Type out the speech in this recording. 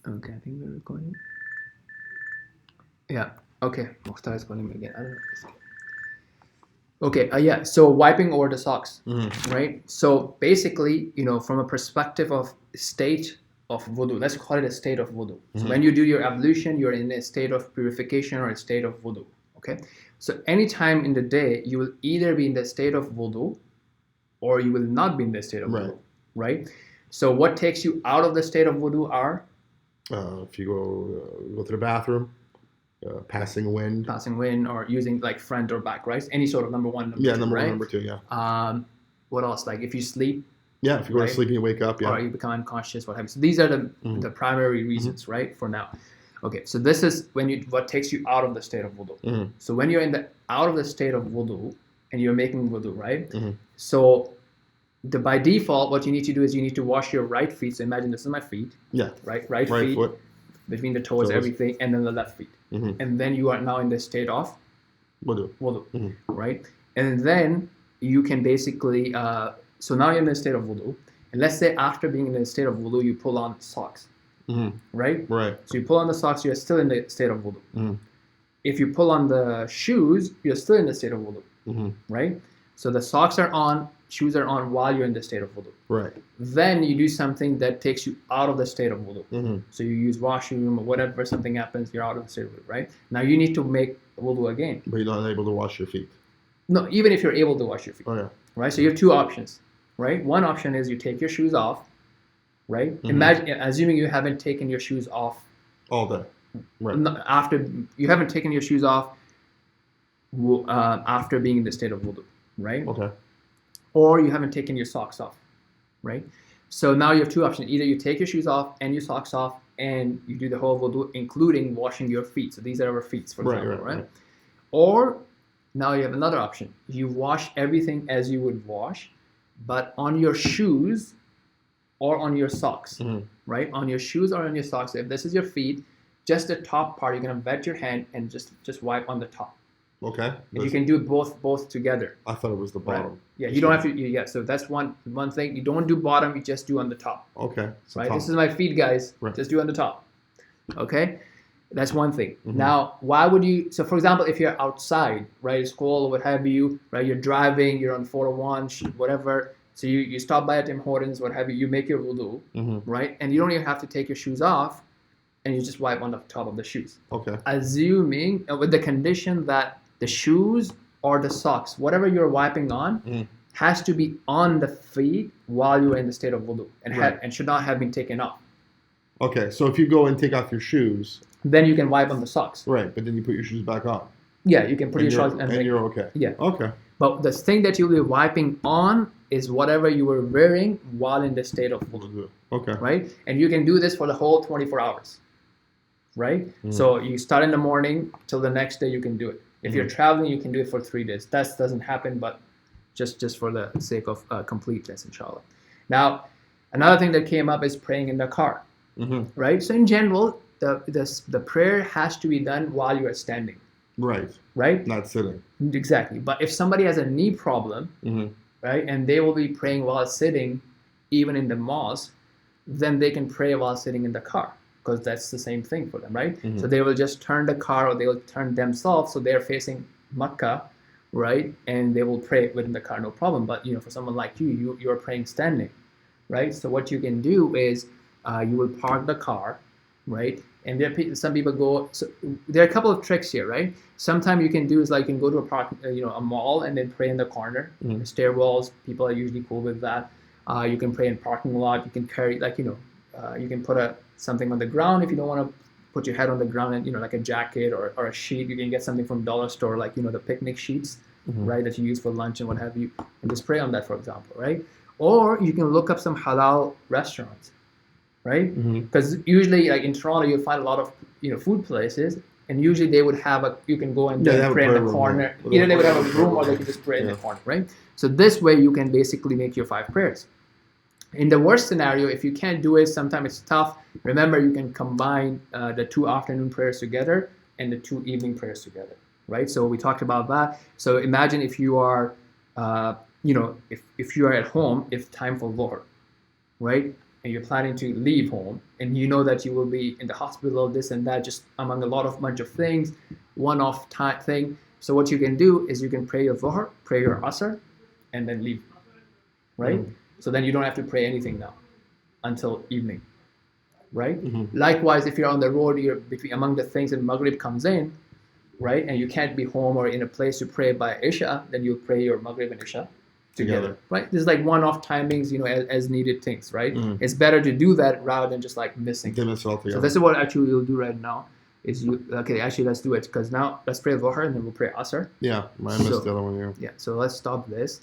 Okay, I think we're recording. Yeah. Okay. Mukhtar is calling me again. I don't know. Okay. Yeah. So wiping over the socks, right? So basically, from a perspective of state of wudu, let's call it a state of wudu. So when you do your ablution, you're in a state of purification or a state of wudu. Okay. So anytime in the day, you will either be in the state of wudu, or you will not be in the state of wudu, right? So what takes you out of the state of wudu are? If you go to the bathroom, passing wind, or using like front or back, right? Any sort of number one, number two, number right? one, number two, yeah. What else? Like if you sleep, yeah, if you go to sleep and you wake up, or you become unconscious, what have you. So these are the primary reasons, right? For now. Okay, so this is what takes you out of the state of wudu. So when you're out of the state of wudu and you're making wudu, right? So by default, what you need to do is you need to wash your right feet. So imagine this is my feet. Yeah. Right feet, foot, between the toes, everything, and then the left feet. And then you are now in the state of wudu, right? And then you can basically, so now you're in the state of wudu. And let's say after being in the state of wudu, you pull on socks, right? Right. So you pull on the socks, you're still in the state of wudu. If you pull on the shoes, you're still in the state of wudu, right? So the socks are on, shoes are on while you're in the state of wudu. Right. Then you do something that takes you out of the state of wudu. So you use washroom or whatever, something happens, you're out of the state of wudu, right? Now you need to make wudu again. But you're not able to wash your feet. No, even if you're able to wash your feet. Oh, yeah. Right? So you have two options, right? One option is you take your shoes off, right? Imagine, assuming you haven't taken your shoes off all day. Right. After you haven't taken your shoes off after being in the state of wudu, right? Okay. Or you haven't taken your socks off, right? So now you have two options. Either you take your shoes off and your socks off and you do the whole wudu, including washing your feet. So these are our feet, for example, right? Or now you have another option. You wash everything as you would wash, but on your shoes or on your socks, right? On your shoes or on your socks. If this is your feet, just the top part, you're gonna wet your hand and just wipe on the top. Okay. And you can do both together. I thought it was the bottom. Right. Yeah, you don't have to. Yeah, so that's one thing. You don't do bottom. You just do on the top. Okay. So right. top. This is my feet, guys. Right. Just do on the top. Okay. That's one thing. Now, why would you? So, for example, if you're outside, right, school or what have you, right, you're driving, you're on 401, whatever. So you stop by at Tim Hortons, what have you. You make your wudu, right, and you don't even have to take your shoes off, and you just wipe on the top of the shoes. Okay. Assuming with the condition that the shoes or the socks, whatever you're wiping on, has to be on the feet while you're in the state of wudu and should not have been taken off. Okay, so if you go and take off your shoes, then you can wipe on the socks. Right, but then you put your shoes back on. Yeah, you can put your socks and you're okay. Yeah. Okay. But the thing that you'll be wiping on is whatever you were wearing while in the state of wudu. Okay. Right? And you can do this for the whole 24 hours. Right? So you start in the morning till the next day you can do it. If you're traveling, you can do it for 3 days. That doesn't happen, but just for the sake of completeness, inshallah. Now, another thing that came up is praying in the car. Right? So in general, the prayer has to be done while you are standing. Right. Right? Not sitting. Exactly. But if somebody has a knee problem, right, and they will be praying while sitting, even in the mosque, then they can pray while sitting in the car, because that's the same thing for them, right? So they will just turn the car, or they will turn themselves, so they're facing Makkah, right? And they will pray within the car, no problem. But for someone like you're praying standing, right? So what you can do is you will park the car, right? And some people go. So there are a couple of tricks here, right? Sometimes you can do is like you can go to a mall and then pray in the corner, the stairwells. People are usually cool with that. You can pray in parking lot. You can carry you can put something on the ground if you don't want to put your head on the ground, and like a jacket or a sheet. You can get something from dollar store, like the picnic sheets, right, that you use for lunch and what have you, and just pray on that, for example, right? Or you can look up some halal restaurants, right? Because usually, like in Toronto, you'll find a lot of food places, and usually they would have you can go and pray in the corner. Either they would have a room, or they could just pray in the corner, right? So this way you can basically make your 5 prayers. In the worst scenario, if you can't do it, sometimes it's tough. Remember, you can combine the 2 afternoon prayers together and the 2 evening prayers together, right? So we talked about that. So imagine if you are, if you are at home, if time for Dhuhr, right? and you're planning to leave home, and you know that you will be in the hospital, this and that, just among a lot of bunch of things, one-off type thing. So what you can do is you can pray your Dhuhr, pray your Asr, and then leave, right? So then you don't have to pray anything now until evening, right? Likewise, if you're on the road, you're between among the things, and Maghrib comes in, right, and you can't be home or in a place to pray by Isha, then you'll pray your Maghrib and Isha together, right? There's like one-off timings, as needed things, right? It's better to do that rather than just like missing. So this is what actually we'll do right now. Actually let's do it, because now let's pray Dhuhr and then we'll pray Asr. Yeah, I missed the other one. Yeah, so let's stop this.